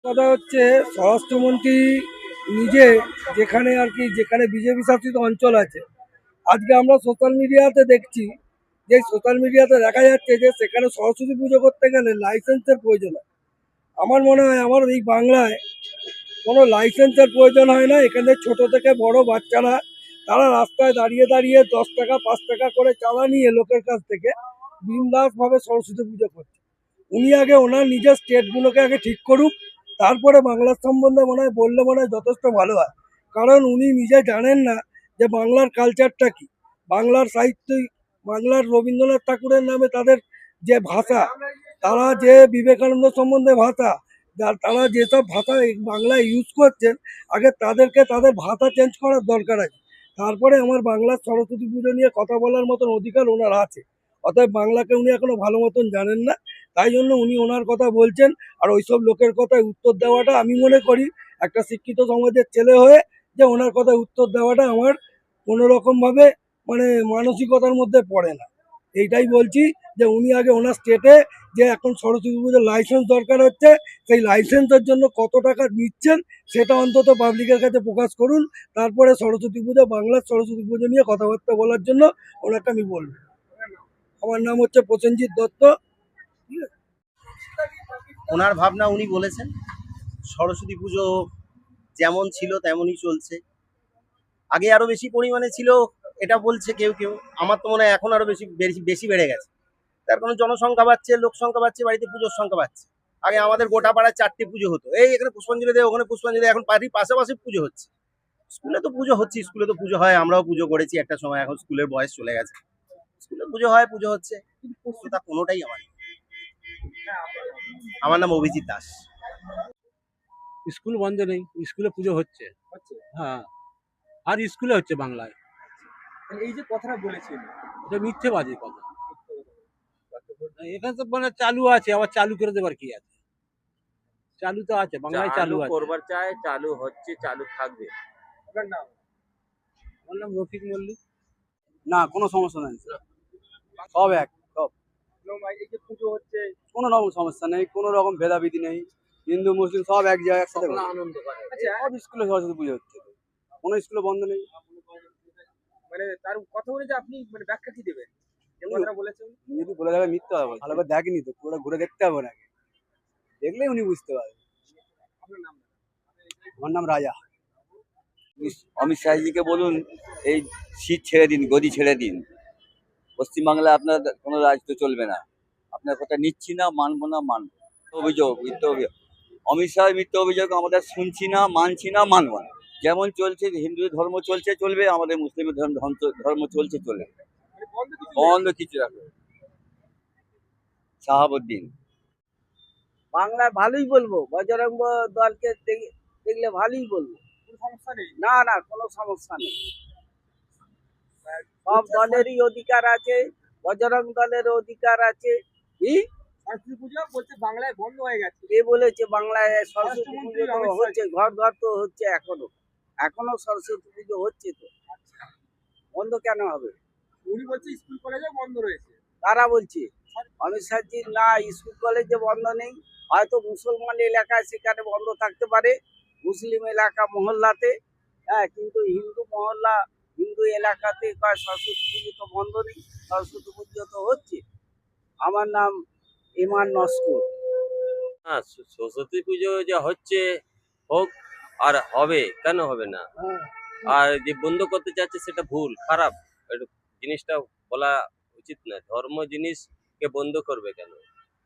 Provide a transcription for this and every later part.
কথা হচ্ছে স্বরাষ্ট্রমন্ত্রী নিজে যেখানে আর কি যেখানে বিজেপি শাসিত অঞ্চল আছে, আজকে আমরা সোশ্যাল মিডিয়াতে দেখছি যে সোশ্যাল মিডিয়াতে দেখা যাচ্ছে যে সেখানে সরস্বতী পুজো করতে গেলে লাইসেন্সের প্রয়োজন হয়। আমার মনে হয় আমার এই বাংলায় কোনো লাইসেন্সের প্রয়োজন হয় না। এখানে ছোট থেকে বড় বাচ্চারা তারা রাস্তায় দাঁড়িয়ে দাঁড়িয়ে 10 টাকা 5 টাকা করে চাঁদা নিয়ে লোকের কাছ থেকে বিন্দাসভাবে সরস্বতী পুজো করছে। উনি আগে ওনার নিজের স্টেটগুলোকে আগে ঠিক করুক, তারপরে বাংলার সম্বন্ধে মনে হয় বললে মনে হয় যথেষ্ট ভালো হয়। কারণ উনি নিজে জানেন না যে বাংলার কালচারটা কি, বাংলার সাহিত্য, বাংলার রবীন্দ্রনাথ ঠাকুরের নামে তাদের যে ভাষা, তারা যে বিবেকানন্দ সম্বন্ধে ভাষা, তারা যেসব ভাষা এই বাংলায় ইউজ করছেন, আগে তাদেরকে তাদের ভাষা চেঞ্জ করার দরকার আছে। তারপরে আমার বাংলার সরস্বতী পুজো নিয়ে কথা বলার মতন অধিকার ওনার আছে। অতএব বাংলাকে উনি এখনো ভালো মতন জানেন না, তাই জন্য উনি ওনার কথা বলছেন। আর ওইসব লোকের কথায় উত্তর দেওয়াটা আমি মনে করি একটা শিক্ষিত সমাজের ছেলে হয়ে যে ওনার কথায় উত্তর দেওয়াটা আমার কোনো রকমভাবে মানে মানসিকতার মধ্যে পড়ে না। এইটাই বলছি যে উনি আগে ওনার স্টেটে যে এখন সরস্বতী পুজোর লাইসেন্স দরকার হচ্ছে, সেই লাইসেন্সের জন্য কত টাকা নিচ্ছেন সেটা অন্তত পাবলিকের কাছে প্রকাশ করুন। তারপরে সরস্বতী পুজো, বাংলার সরস্বতী পুজো নিয়ে কথাবার্তা বলার জন্য ওনাকে আমি বলবো। আমার নাম হচ্ছে প্রসেনজিৎ দত্ত। ঠিক আছে। ওনার ভাবনা উনি বলেছেন সরস্বতী পুজো যেমন ছিল তেমনই চলছে। আগে আরো বেশি পরিমাণে ছিল এটা বলছে কেউ কেউ। আমার তো মনে হয় এখন আরো বেশি বেশি বেশি বেড়ে গেছে। তার কারণ জনসংখ্যা বাড়ছে, লোক সংখ্যা বাড়ছে, বাড়িতে পুজোর সংখ্যা বাড়ছে। আগে আমাদের গোটা পাড়ায় 4টে পুজো হতো, এই এখানে পুষ্পাঞ্জলি দেয়, ওখানে পুষ্পাঞ্জলি দেয়, এখন বাড়ির পাশাপাশি পুজো হচ্ছে। স্কুলে তো পুজো হচ্ছে, স্কুলে তো পুজো হয়, আমরাও পুজো করেছি একটা সময়, এখন স্কুলের বয়স চলে গেছে। স্কুলে পুজো হয়, পুজো হচ্ছে, কিন্তু প্রস্তুতা কোনোটাই আমার নেই। আমার নাম অভিজিৎ দাস। স্কুল বন্ধ নেই, স্কুলে পুজো হচ্ছে। হ্যাঁ, আর স্কুলে হচ্ছে বাংলায়। এই যে কথাটা বলেছেন, এটা মিথ্যেবাদী কথা। এখানে তো মানে চালু আছে, আবার চালু করে দেবার কি আছে? চালু তো আছে, বাংলায় চালু আছে। করবার চায়, চালু হচ্ছে, চালু থাকবে। আপনার নাম? আমার নাম রফিক মল্লিক। না, কোনো সমস্যা নেই, সব এক, সব এই যে পুজো হচ্ছে, কোনো রকম সমস্যা নেই, কোনো রকম ভেদাভেদি নেই। হিন্দু মুসলিম সব এক জায়গায় একসাথে সকলে করে। আনন্দ করে। আচ্ছা, সব স্কুলে সরস্বতী পুজো হচ্ছে, কোনো স্কুলে বন্ধ নেই। মানে তার কথা বলে যে আপনি মানে ব্যাখ্যা কি দেবেন যে কথাটা বলেছেন? উনি যদি বলে যাবে মিথ্যা হবে, ভালো করে দেখেনি তো, পুরোটা ঘুরে দেখতে হবে নাকি, দেখলেই উনি বুঝতে পারবেন। আপনার নাম? আমার নাম রাজা। অমিত শাহজিকে বলুন এই সিট ছেড়ে দিন, গদি ছেড়ে দিন। পশ্চিমবাংলায় আপনার কোনো রাজত্ব চলবে না। আপনার কথা নিচ্ছি না, মানবো না, মানবো না। অভিযোগ, মিথ্যে অভিযোগ। অমিত শাহের মিথ্যে অভিযোগ আমাদের শুনছি না, মানছি না, মানবো না। যেমন চলছে, হিন্দু ধর্ম চলছে চলবে, আমাদের মুসলিম ধর্ম চলছে চলবে। বন্ধ কিছু রাখবে। শাহাবুদ্দিন। বাংলায় ভালোই বলবো, বজরঙ্গ দলকে দেখলে ভালোই বলবো। কোনো সমস্যা নেই। না না, কোনো সমস্যা নেই। সব দলেরই অধিকার আছে, বজরং দলের অধিকার আছে। কি সরস্বতী পুজো বলছে বাংলায় বন্ধ হয়ে গেছে। কে বলেছে বাংলায় সরস্বতী স্বরাষ্ট্রমন্ত্রী পুজো? তো অমিত শাহ। হচ্ছে, ঘর ঘর তো হচ্ছে, এখনো এখনো সরস্বতী পুজো হচ্ছে তো, বন্ধ কেন হবে? উনি বলছে স্কুল কলেজে বন্ধ রয়েছে। তারা বলছে অমিত শাহজি না, স্কুল কলেজে বন্ধ নেই। হয়তো মুসলমান এলাকায় সেখানে বন্ধ থাকতে পারে, মুসলিম এলাকা মহল্লাতে। হ্যাঁ, কিন্তু হিন্দু মহল্লা, হিন্দু এলাকাতে কয় সরস্বতী পুজো তো বন্ধ নেই, সরস্বতী পুজো তো হচ্ছে। আমার নাম ইমান নস্কর। হ্যাঁ, সরস্বতী পুজো যে হচ্ছে হোক, আর হবে কেন হবে না? আর যে বন্ধ করতে চাচ্ছে সেটা ভুল, খারাপ। একটু জিনিসটা বলা উচিত না। ধর্ম জিনিসকে বন্ধ করবে কেন?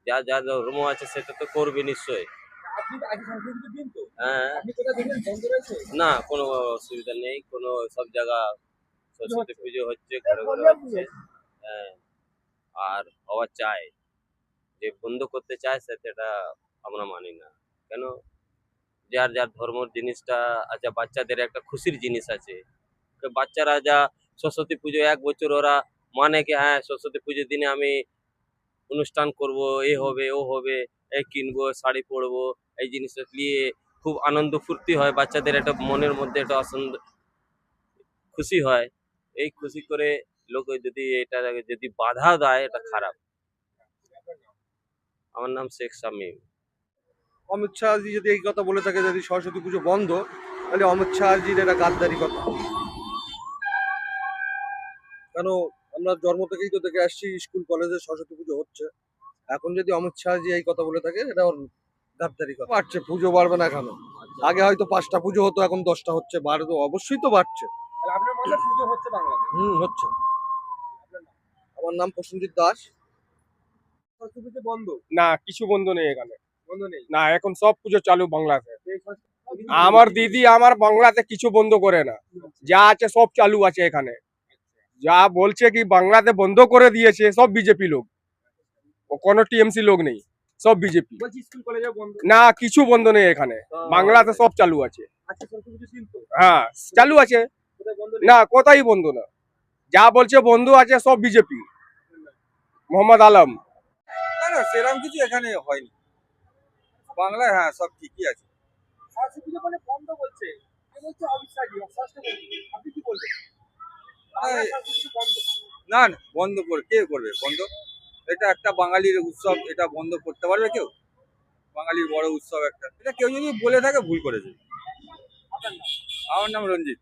যা যা ধর্ম আছে সেটা তো করবে নিশ্চয়ই। আপনি তো আগে সরস্বতী পুজোর দিন তো, হ্যাঁ, আপনি কোথায় দেখলেন বন্ধ রয়েছে? না কোনো অসুবিধা নেই, কোনো সব জায়গা সরস্বতী পুজো হচ্ছে, ঘরে ঘরে হচ্ছে। হ্যাঁ, আর হওয়া চাই। যে বন্ধ করতে চায় সেটা আমরা মানি না। কেন? যার যার ধর্মের জিনিসটা আচ্ছা, বাচ্চাদের একটা খুশির জিনিস আছে। তো বাচ্চারা যা সরস্বতী পুজো 1 বছর ওরা মানে কি হ্যাঁ সরস্বতী পুজোর দিনে আমি অনুষ্ঠান করব, এ হবে ও হবে, এই কিনবো, শাড়ি পরবো, এই জিনিসটা নিয়ে খুব আনন্দ ফুর্তি হয়, বাচ্চাদের একটা মনের মধ্যে একটা খুশি হয়। এই খুশি করে লোক যদি এটা যদি বাধা দেয় এটা খারাপ। আমার নাম শেখ শামীম। অমিত শাহজি যদি এই কথা বলে থাকে যদি সরস্বতী পুজো বন্ধ, তাহলে অমিত শাহজির এটা গাদ্দারি কথা। কেন, আমরা জন্ম থেকেই তো দেখে আসছি স্কুল কলেজে সরস্বতী পুজো হচ্ছে। এখন যদি অমিত শাহজি এই কথা বলে থাকে, এটা ওর গাদ্দারি কথা। বাড়ছে, পুজো বাড়বে না কেন? আগে হয়তো 5টা পুজো হতো, এখন 10টা হচ্ছে। বাড়বে, অবশ্যই তো বাড়ছে। তাহলে আপনার মতে পুজো হচ্ছে বাংলাতে? হচ্ছে। আমার নাম প্রসেনজিৎ দাস। সরস্বতী পুজো বন্ধ? না, কিছু বন্ধ নেই এখানে। বন্ধ নেই? না, এখন সব পুজো চালু বাংলাতে। এই সরস্বতী পুজো আমার দিদি আমার বাংলাতে কিছু বন্ধ করে না, যা আছে সব চালু আছে এখানে। যা বলছে কি বাংলাতে বন্ধ করে দিয়েছে সব বিজেপি লোক, ও কোনো টিএমসি লোক নেই, সব বিজেপি। বলছি স্কুল কলেজে বন্ধ? না, কিছু বন্ধ নেই এখানে, বাংলাতে সব চালু আছে। আচ্ছা, সরস্বতী পুজো কিন্তু হ্যাঁ, চালু আছে। কোথায় বন্ধ নেই? না, কোথায় বন্ধ না, যা বলছে বন্ধ আছে সব বিজেপি। মোহাম্মদ আলম। না না, সেরকম কিছু এখানে হয়নি। বাংলায় হ্যাঁ সব ঠিকই আছে। সরস্বতী পুজো বলে বন্ধ বলছে, কে বলছে? অমিত শাহজি, স্বরাষ্ট্রমন্ত্রী। আপনি কি বলবেন? বাংলায় সরস্বতী পুজো বন্ধ? না না, বন্ধ করে কে করবে বন্ধ? এটা একটা বাঙালির উৎসব, এটা বন্ধ করতে পারবে কেউ? বাঙালির বড় উৎসব একটা, এটা কেউ যদি বলে থাকে ভুল করেছে। আমার নাম রঞ্জিত।